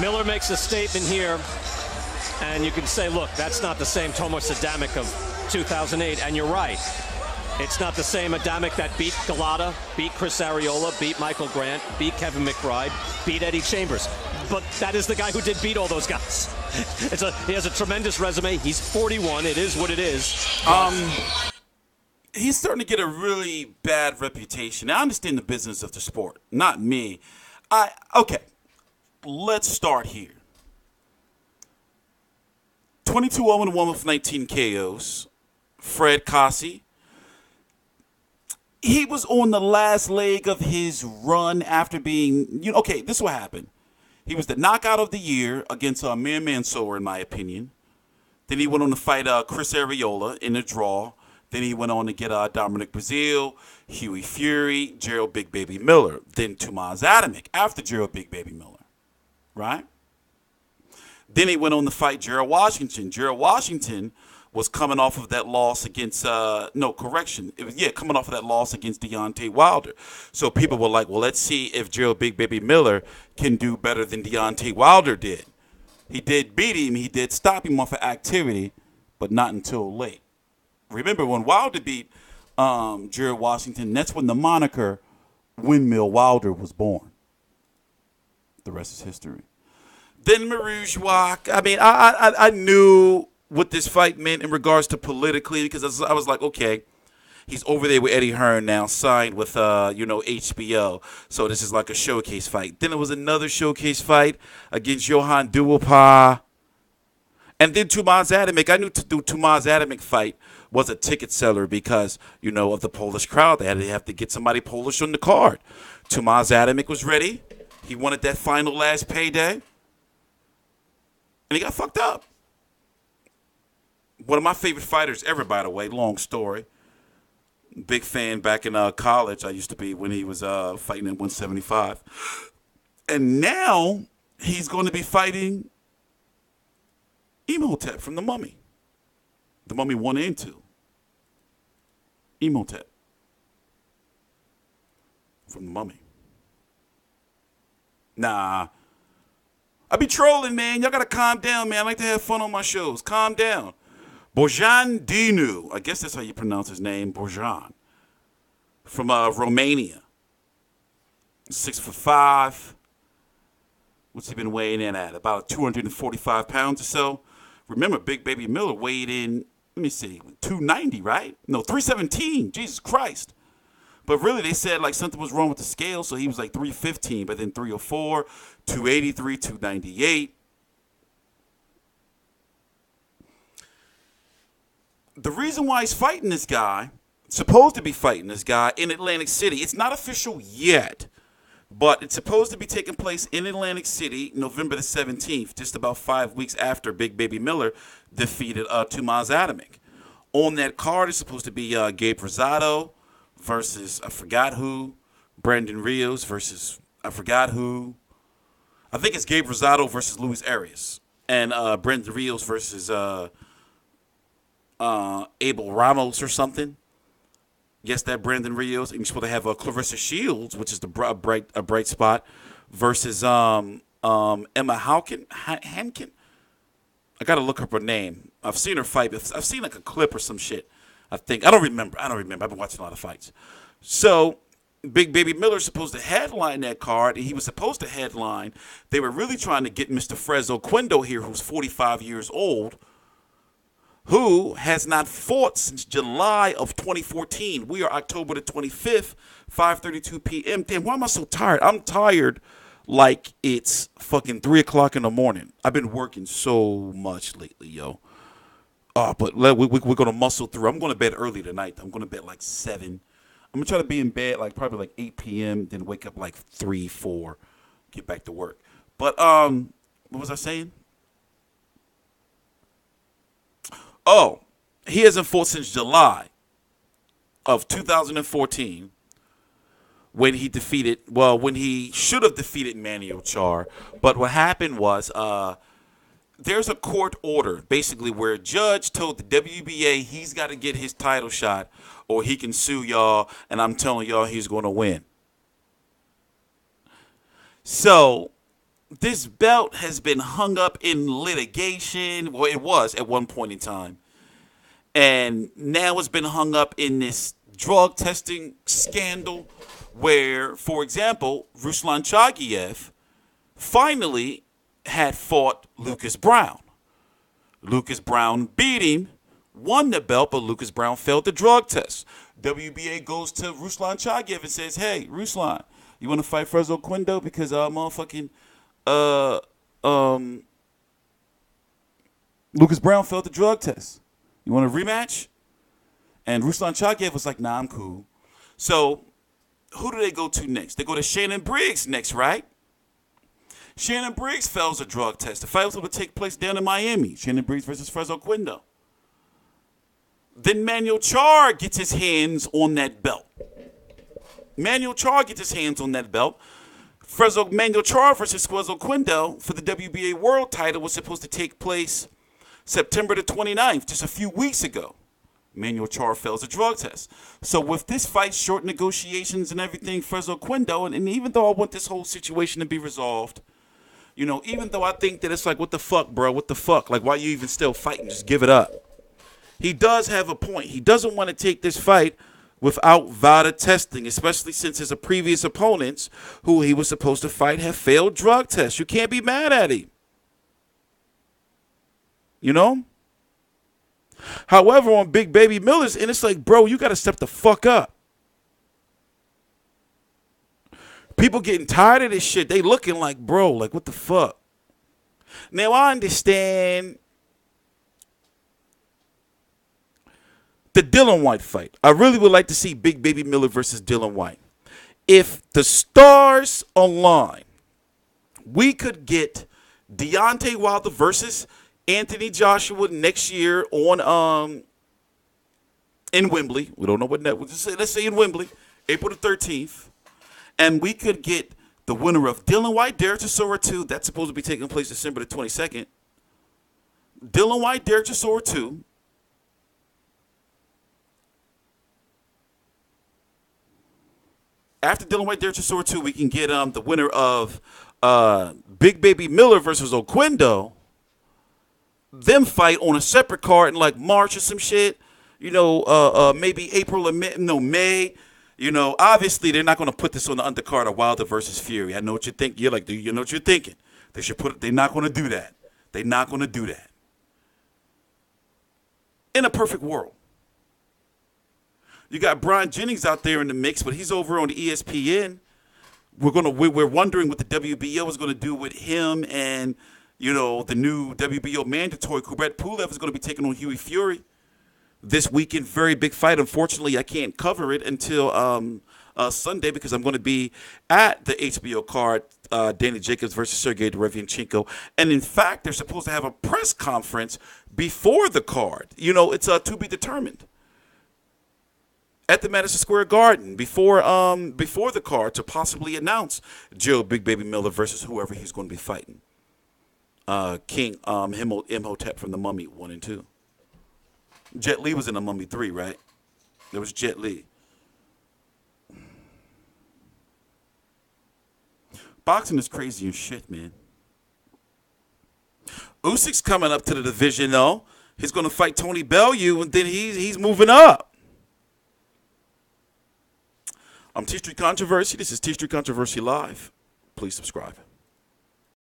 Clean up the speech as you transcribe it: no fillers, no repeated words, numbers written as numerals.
Miller makes a statement here, and you can say, look, that's not the same Tomas Adamek of 2008, and you're right. It's not the same Adamek that beat Galata, beat Chris Arreola, beat Michael Grant, beat Kevin McBride, beat Eddie Chambers. But that is the guy who did beat all those guys. He has a tremendous resume. He's 41. It is what it is. He's starting to get a really bad reputation. I understand the business of the sport, not me. Okay, let's start here. 22-0-1 with 19 KOs. Fred Cossie. He was on the last leg of his run after being, okay, this is what happened. He was the knockout of the year against Mir Mansour, in my opinion. Then he went on to fight Chris Arreola in a draw. Then he went on to get Dominic Breazeale, Hughie Fury, Gerald Big Baby Miller. Then Tomas Adamek after Gerald Big Baby Miller, right? Then he went on to fight Gerald Washington. Gerald Washington was coming off of that loss against, coming off of that loss against Deontay Wilder. So people were like, well, let's see if Gerald Big Baby Miller can do better than Deontay Wilder did. He did beat him. He did stop him off of activity, but not until late. Remember, when Wilder beat Gerald Washington, that's when the moniker Windmill Wilder was born. The rest is history. Then Marouge, I mean, I knew what this fight meant in regards to politically, because I was like, okay, he's over there with Eddie Hearn now, signed with HBO. So this is like a showcase fight. Then it was another showcase fight against Johan Duopa. And then Tomas Adamek. I knew the Tomas Adamek fight was a ticket seller because, of the Polish crowd. They had to have to get somebody Polish on the card. Tomas Adamek was ready. He wanted that final last payday. And he got fucked up. One of my favorite fighters ever, by the way, long story. Big fan back in college. I used to be when he was fighting at 175. And now he's going to be fighting Imhotep from The Mummy. The Mummy 1 and 2. Imhotep from The Mummy. Nah. I be trolling, man. Y'all got to calm down, man. I like to have fun on my shows. Calm down. Bogdan Dinu, I guess that's how you pronounce his name, Bogdan, from Romania. 6'5". What's he been weighing in at? About 245 pounds or so. Remember, Big Baby Miller weighed in, let me see, 290, right? No, 317. Jesus Christ. But really, they said like something was wrong with the scale, so he was like 315, but then 304, 283, 298. The reason why he's fighting this guy, supposed to be fighting this guy in Atlantic City, it's not official yet, but it's supposed to be taking place in Atlantic City November the 17th, just about 5 weeks after Big Baby Miller defeated Tomas Adamek. On that card is supposed to be Gabe Rosado versus I forgot who, Brandon Rios versus I forgot who. I think it's Gabe Rosado versus Luis Arias, and Brandon Rios versus Abel Ramos or something. Yes, that Brandon Rios. And you're supposed to have Clarissa Shields, which is the bright spot, versus Emma Hankin. I got to look up her name. I've seen her fight. I've seen like a clip or some shit. I think. I don't remember. I've been watching a lot of fights. So Big Baby Miller's supposed to headline that card, and he was supposed to headline. They were really trying to get Mr. Oquendo here, who's 45 years old, who has not fought since July of 2014. We are October the 25th, 5:32 p.m. Damn, why am I so tired? I'm tired like it's fucking 3 o'clock in the morning. I've been working so much lately, yo. But we're going to muscle through. I'm going to bed early tonight. I'm going to bed like 7. I'm going to try to be in bed like probably like 8 p.m., then wake up like 3, 4, get back to work. But what was I saying? Oh, he hasn't fought since July of 2014 when he should have defeated Manny Ochar. But what happened was there's a court order basically where a judge told the WBA he's got to get his title shot or he can sue y'all, and I'm telling y'all he's going to win. So this belt has been hung up in litigation. Well, it was at one point in time. And now it's been hung up in this drug testing scandal where, for example, Ruslan Chagiev finally had fought Lucas Brown. Lucas Brown beat him, won the belt, but Lucas Brown failed the drug test. WBA goes to Ruslan Chagiev and says, hey, Ruslan, you want to fight Fresno Oquendo because Lucas Brown failed the drug test. You want a rematch? And Ruslan Chagiev was like, nah, I'm cool. So who do they go to next? They go to Shannon Briggs next, right? Shannon Briggs fails a drug test. The fight was going to take place down in Miami. Shannon Briggs versus Fresno Oquendo. Then Manuel Char gets his hands on that belt. Manuel Char versus Fresno Oquendo for the WBA World title was supposed to take place September the 29th, just a few weeks ago. Manuel Char fails a drug test. So with this fight, short negotiations and everything, Fresno Oquendo, and even though I want this whole situation to be resolved, you know, even though I think that it's like, what the fuck, bro? What the fuck? Like, why you even still fighting? Just give it up. He does have a point. He doesn't want to take this fight without Vada testing, especially since his previous opponents who he was supposed to fight have failed drug tests. You can't be mad at him. You know? However, on Big Baby Miller's, and it's like, bro, you got to step the fuck up. People getting tired of this shit. They looking like, bro, like, what the fuck? Now, I understand the Dillian Whyte fight. I really would like to see Big Baby Miller versus Dillian Whyte. If the stars align, we could get Deontay Wilder versus Anthony Joshua next year on in Wembley. We don't know what that was. Let's say in Wembley, April the 13th. And we could get the winner of Dillian Whyte, Derek Chisora 2. That's supposed to be taking place December the 22nd. Dillian Whyte, Derek Chisora 2. After Dillian Whyte, Derek Chisora 2, we can get the winner of Big Baby Miller versus Oquendo. Them fight on a separate card in like March or some shit. You know, maybe April or May. You know, obviously they're not going to put this on the undercard of Wilder versus Fury. I know what you think. You're like, you know what you're thinking. They should put it. They're not going to do that. They're not going to do that. In a perfect world, you got Brian Jennings out there in the mix, but he's over on the ESPN. We're wondering what the WBO is going to do with him, and you know the new WBO mandatory Kubrat Pulev is going to be taking on Hughie Fury this weekend. Very big fight. Unfortunately, I can't cover it until Sunday because I'm going to be at the HBO card, Danny Jacobs versus Sergey Derevianchenko. And in fact, they're supposed to have a press conference before the card. You know, it's to be determined at the Madison Square Garden before the card to possibly announce Joe Big Baby Miller versus whoever he's going to be fighting. King Imhotep from The Mummy 1 and 2. Jet Li was in The Mummy 3, right? There was Jet Li. Boxing is crazy as shit, man. Usyk's coming up to the division, though. He's going to fight Tony Bellew, and then he's moving up. I'm TstreeT Controversy. This is TstreeT Controversy Live. Please subscribe.